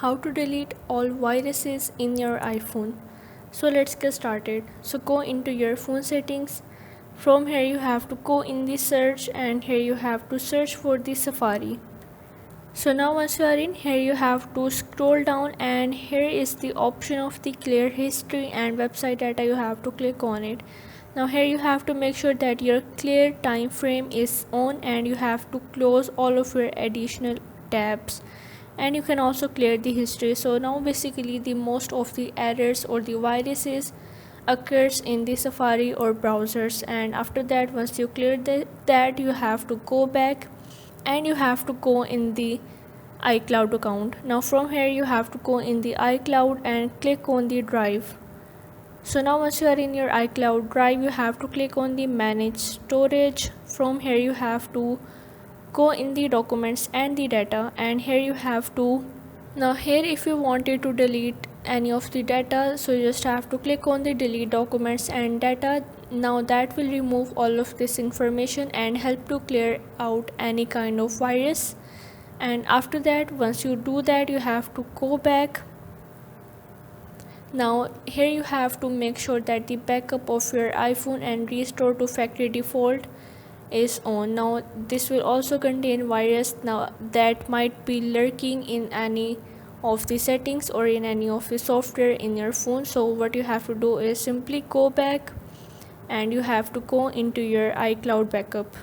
how to delete all viruses in your iPhone. So let's get started. So go into your phone settings. From here you have to go in the search, and here you have to search for the Safari. So now once you are in here, you have to scroll down, and here is the option of the clear history and website data. You have to click on it. Now here you have to make sure that your clear time frame is on, and you have to close all of your additional tabs, and you can also clear the history. So now basically the most of the errors or the viruses occurs in the Safari or browsers, and after that once you clear that you have to go back and you have to go in the iCloud account. Now from here you have to go in the iCloud and click on the drive. So now once you are in your iCloud drive, you have to click on the manage storage. From here you have to go in the documents and the data, and here you have to, now here if you wanted to delete any of the data, so you just have to click on the delete documents and data. Now that will remove all of this information and help to clear out any kind of virus. And after that once you do that, you have to go back. Now here you have to make sure that the backup of your iPhone and restore to factory default is on. Now this will also contain virus now that might be lurking in any of the settings or in any of the software in your phone. So what you have to do is simply go back and you have to go into your iCloud backup.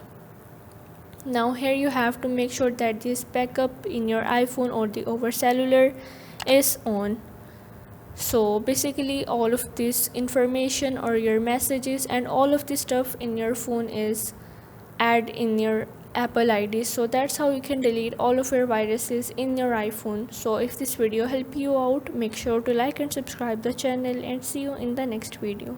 Now here you have to make sure that this backup in your iPhone or the over cellular is on. So basically all of this information or your messages and all of this stuff in your phone is add in your Apple ID. So that's how you can delete all of your viruses in your iPhone. So if this video helped you out, make sure to like and subscribe the channel, and see you in the next video.